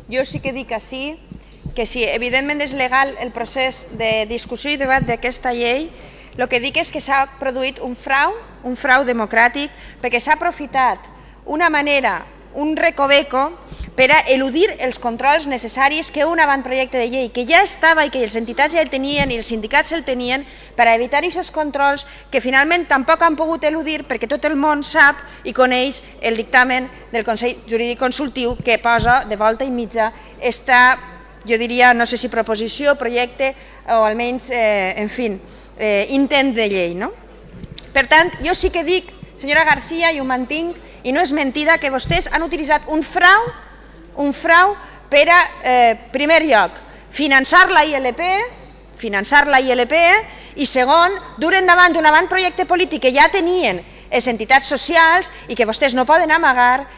Jo sí que dic així, que si evidentment és legal el procés de discussió i debat d'aquesta llei, el que dic és que s'ha produït un frau democràtic, perquè s'ha aprofitat una manera, un recoveco, per a eludir els controls necessaris que un avantprojecte de llei que ja estava i que les entitats ja el tenien i els sindicats el tenien, per a evitar aquests controls que finalment tampoc han pogut eludir perquè tot el món sap i coneix el dictamen del Consell Jurídic Consultiu que posa de volta i mitja esta, jo diria, no sé si proposició, projecte o almenys, en fi, intent de llei. Per tant, jo sí que dic, senyora García, i ho mantinc, i no és mentida, que vostès han utilitzat un frau per a, primer lloc, finançar la ILP, i segon, dur endavant un avantprojecte polític que ja tenien les entitats socials i que vostès no poden amagar,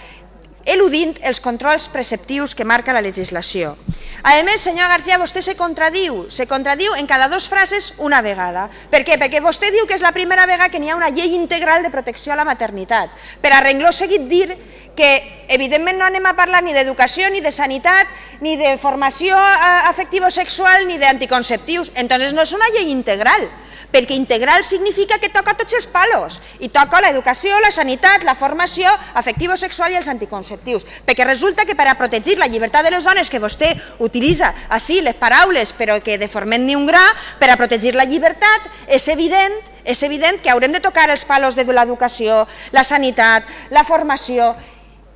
eludint els controls preceptius que marca la legislació. A més, senyora García, vostè se contradiu en cada dues frases una vegada. Per què? Perquè vostè diu que és la primera vegada que n'hi ha una llei integral de protecció a la maternitat. Per a rengló seguit dir que evidentment no anem a parlar ni d'educació, ni de sanitat, ni de formació afectivo-sexual, ni d'anticonceptius. Entonces no és una llei integral, perquè integral significa que toca tots els palos, i toca l'educació, la sanitat, la formació afectivo-sexual i els anticonceptius, perquè resulta que per a protegir la llibertat de les dones, que vostè utilitza així les paraules però que de forment ni un gra, per a protegir la llibertat és evident que haurem de tocar els palos de l'educació, la sanitat, la formació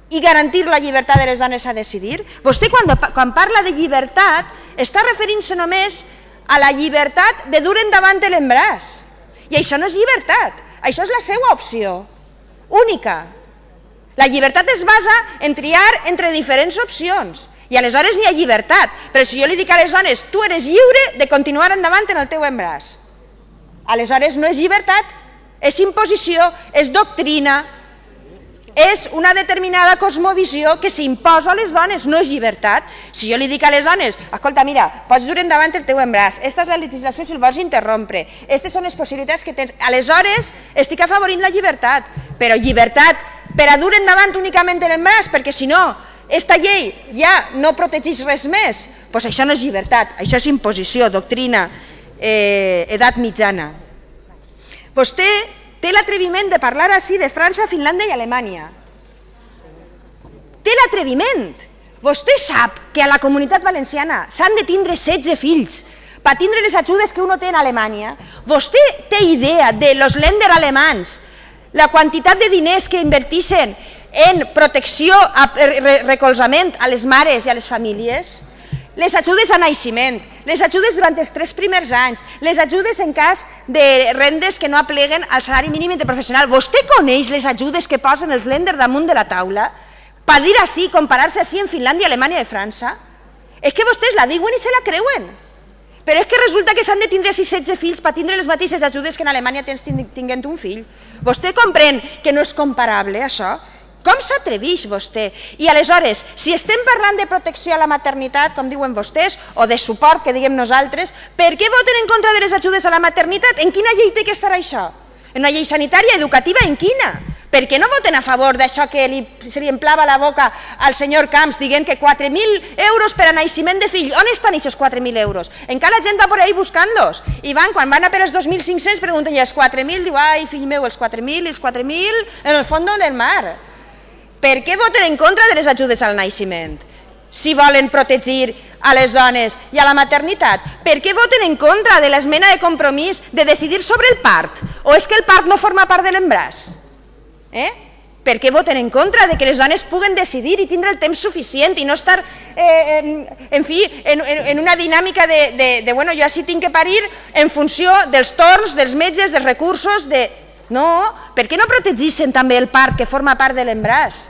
i garantir la llibertat de les dones a decidir. Vostè quan parla de llibertat està referint-se només a la llibertat de dur endavant l'embaràs. I això no és llibertat, això és la seva opció, única. La llibertat es basa en triar entre diferents opcions i aleshores n'hi ha llibertat. Però si jo li dic a les dones, tu eres lliure de continuar endavant en el teu embaràs, aleshores no és llibertat, és imposició, és doctrina, és una determinada cosmovisió que s'imposa a les dones, no és llibertat. Si jo li dic a les dones, escolta, mira, pots dur endavant el teu embaràs, aquesta és la legislació si el vols interrompre, aquestes són les possibilitats que tens, aleshores estic afavorint la llibertat, però llibertat per a dur endavant únicament l'embaràs, perquè si no, aquesta llei ja no protegeix res més, doncs això no és llibertat, això és imposició, doctrina, edat mitjana. Vostè té l'atreviment de parlar així de França, Finlàndia i Alemanya. Té l'atreviment. Vostè sap que a la Comunitat Valenciana s'han de tindre 16 fills per tindre les ajudes que uno té en Alemanya. Vostè té idea de los Länder alemans, la quantitat de diners que inverteixen en protecció, recolzament a les mares i a les famílies? Les ajudes a naixement, les ajudes durant els 3 primers anys, les ajudes en cas de rendes que no apleguen al salari mínim interprofessional. Vostè coneix les ajudes que posen els Länder damunt de la taula? Per dir així, comparar-se així en Finlàndia, Alemanya i França? És que vostès la diuen i se la creuen. Però és que resulta que s'han de tindre 16 fills per tindre les mateixes ajudes que en Alemanya tens tinguent un fill. Vostè comprèn que no és comparable, això? Com s'atreveix vostè? I aleshores, si estem parlant de protecció a la maternitat, com diuen vostès, o de suport, que diguem nosaltres, per què voten en contra de les ajudes a la maternitat? En quina llei té que estar això? En una llei sanitària, educativa, en quina? Per què no voten a favor d'això que se li emplava la boca al senyor Camps dient que 4.000 euros per a naixement de fill? On estan aquests 4.000 euros? Encara la gent va per ahí buscant-los. I quan van a per els 2.500 pregunten, i els 4.000? Diu, ai, fill meu, els 4.000 en el fons del mar. Per què voten en contra de les ajudes al naixement? Si volen protegir a les dones i a la maternitat, per què voten en contra de l'esmena de compromís de decidir sobre el part? O és que el part no forma part de l'embaràs? Per què voten en contra de que les dones puguen decidir i tindre el temps suficient i no estar, en fi, en una dinàmica de, bueno, jo així tinc que parir en funció dels torns, dels metges, dels recursos, No, per què no protegeixen també el part que forma part de l'embaràs?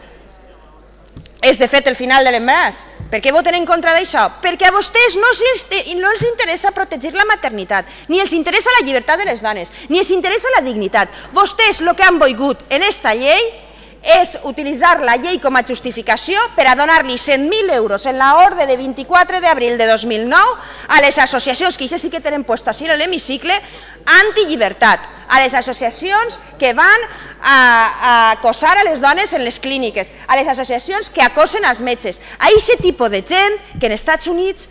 És de fet el final de l'embaràs. Per què voten en contra d'això? Perquè a vostès no els interessa protegir la maternitat, ni els interessa la llibertat de les dones, ni els interessa la dignitat. Vostès el que han volgut en aquesta llei és utilitzar la llei com a justificació per a donar-li 100.000 euros en l'ordre de 24 d'abril de 2009 a les associacions, que això sí que tenen puesto així en l'hemicicle, antillibertat, a les associacions que van a acosar a les dones en les clíniques, a les associacions que acosen als metges, a aquest tipus de gent que en Estats Units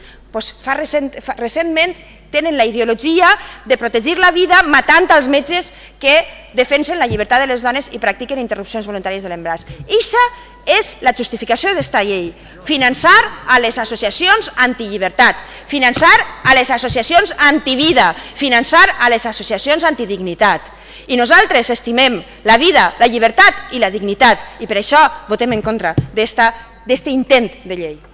recentment tenen la ideologia de protegir la vida matant els metges que defensen la llibertat de les dones i practiquen interrupcions voluntàries de l'embaràs. Eixa és la justificació d'esta llei, finançar a les associacions antillibertat, finançar a les associacions antivida, finançar a les associacions antidignitat. I nosaltres estimem la vida, la llibertat i la dignitat i per això votem en contra d'aquest intent de llei.